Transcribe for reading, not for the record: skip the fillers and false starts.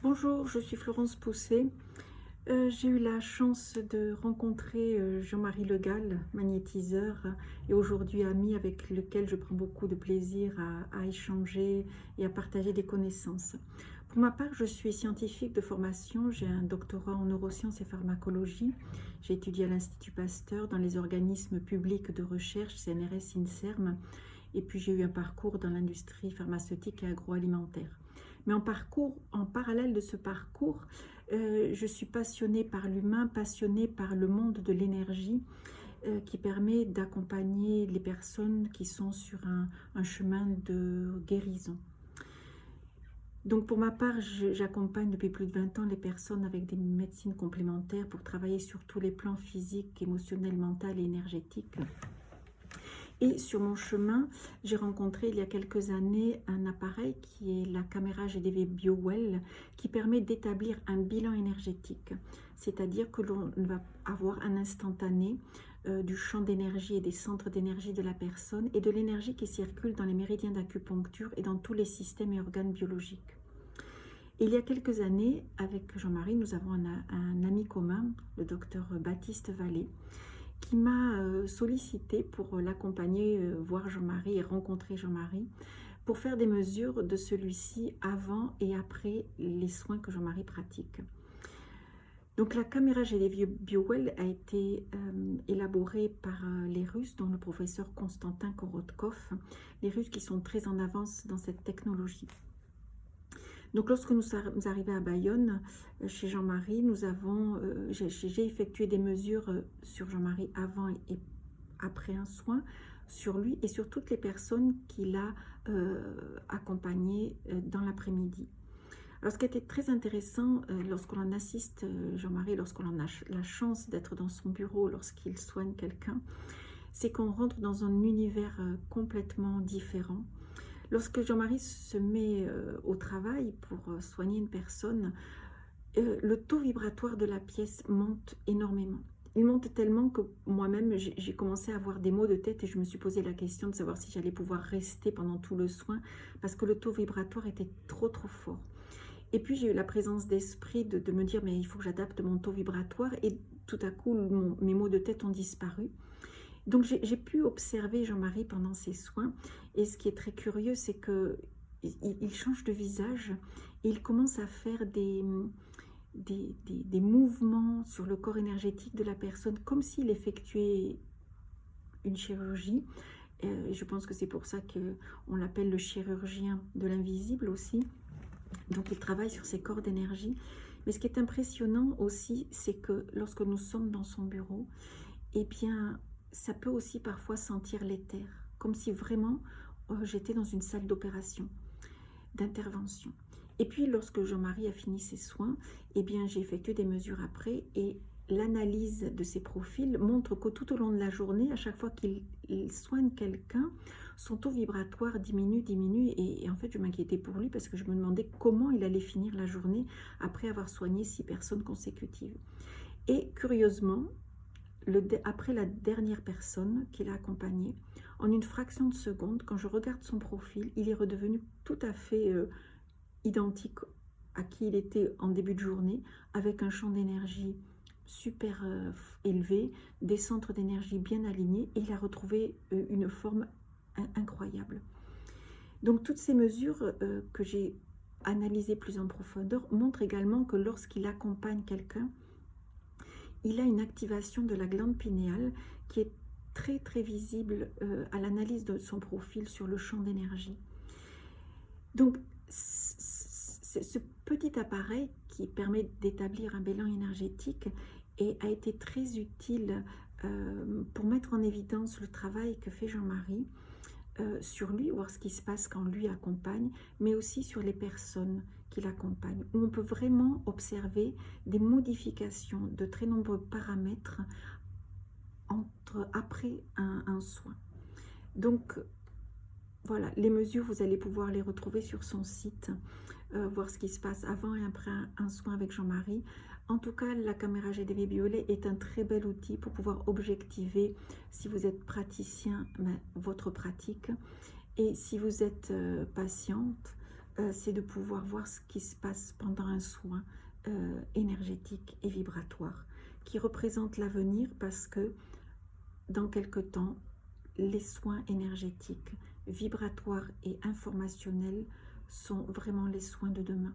Bonjour, je suis Florence Pousset. J'ai eu la chance de rencontrer Jean-Marie Le Gall, magnétiseur, et aujourd'hui ami avec lequel je prends beaucoup de plaisir à échanger et à partager des connaissances. Pour ma part, je suis scientifique de formation, j'ai un doctorat en neurosciences et pharmacologie. J'ai étudié à l'Institut Pasteur dans les organismes publics de recherche, CNRS, INSERM, et puis j'ai eu un parcours dans l'industrie pharmaceutique et agroalimentaire. Mais en parallèle de ce parcours, je suis passionnée par l'humain, passionnée par le monde de l'énergie qui permet d'accompagner les personnes qui sont sur un chemin de guérison. Donc pour ma part, j'accompagne depuis plus de 20 ans les personnes avec des médecines complémentaires pour travailler sur tous les plans physiques, émotionnels, mental et énergétiques. Et sur mon chemin, j'ai rencontré il y a quelques années un appareil qui est la caméra GDV BioWell qui permet d'établir un bilan énergétique. C'est-à-dire que l'on va avoir un instantané du champ d'énergie et des centres d'énergie de la personne et de l'énergie qui circule dans les méridiens d'acupuncture et dans tous les systèmes et organes biologiques. Et il y a quelques années, avec Jean-Marie, nous avons un ami commun, le docteur Baptiste Vallée, qui m'a sollicité pour l'accompagner, voir Jean-Marie et rencontrer Jean-Marie, pour faire des mesures de celui-ci avant et après les soins que Jean-Marie pratique. Donc la caméra GDV BioWell a été élaborée par les Russes, dont le professeur Konstantin Korotkov, les Russes qui sont très en avance dans cette technologie. Donc lorsque nous sommes arrivés à Bayonne, chez Jean-Marie, j'ai effectué des mesures sur Jean-Marie avant et après un soin, sur lui et sur toutes les personnes qu'il a accompagnées dans l'après-midi. Alors ce qui était très intéressant lorsqu'on en assiste, Jean-Marie, lorsqu'on a la chance d'être dans son bureau, lorsqu'il soigne quelqu'un, c'est qu'on rentre dans un univers complètement différent. Lorsque Jean-Marie se met au travail pour soigner une personne, le taux vibratoire de la pièce monte énormément. Il monte tellement que moi-même, j'ai commencé à avoir des maux de tête et je me suis posé la question de savoir si j'allais pouvoir rester pendant tout le soin parce que le taux vibratoire était trop fort. Et puis j'ai eu la présence d'esprit de me dire mais il faut que j'adapte mon taux vibratoire et tout à coup mes maux de tête ont disparu. Donc j'ai pu observer Jean-Marie pendant ses soins et ce qui est très curieux c'est que il change de visage et il commence à faire des mouvements sur le corps énergétique de la personne comme s'il effectuait une chirurgie. Je pense que c'est pour ça qu'on l'appelle le chirurgien de l'invisible aussi. Donc il travaille sur ses corps d'énergie. Mais ce qui est impressionnant aussi, c'est que lorsque nous sommes dans son bureau, eh bien, ça peut aussi parfois sentir l'éther, comme si vraiment j'étais dans une salle d'opération, d'intervention. Et puis lorsque Jean-Marie a fini ses soins, eh bien j'ai effectué des mesures après et l'analyse de ses profils montre que tout au long de la journée, à chaque fois qu'il soigne quelqu'un, son taux vibratoire diminue et en fait je m'inquiétais pour lui parce que je me demandais comment il allait finir la journée après avoir soigné 6 personnes consécutives. Et curieusement, après la dernière personne qu'il a accompagnée, en une fraction de seconde, quand je regarde son profil, il est redevenu tout à fait identique à qui il était en début de journée, avec un champ d'énergie super élevé, des centres d'énergie bien alignés, et il a retrouvé une forme incroyable. Donc toutes ces mesures que j'ai analysées plus en profondeur montrent également que lorsqu'il accompagne quelqu'un, il a une activation de la glande pinéale qui est très visible à l'analyse de son profil sur le champ d'énergie. Donc ce petit appareil qui permet d'établir un bilan énergétique a été très utile pour mettre en évidence le travail que fait Jean-Marie sur lui, voir ce qui se passe quand lui accompagne, mais aussi sur les personnes qui l'accompagnent, où on peut vraiment observer des modifications de très nombreux paramètres après un soin. Donc voilà, les mesures, vous allez pouvoir les retrouver sur son site, voir ce qui se passe avant et après un soin avec Jean-Marie. En tout cas, la caméra GDV BioWell est un très bel outil pour pouvoir objectiver, si vous êtes praticien, votre pratique. Et si vous êtes patiente, c'est de pouvoir voir ce qui se passe pendant un soin énergétique et vibratoire, qui représente l'avenir parce que dans quelque temps, les soins énergétiques, vibratoires et informationnels sont vraiment les soins de demain.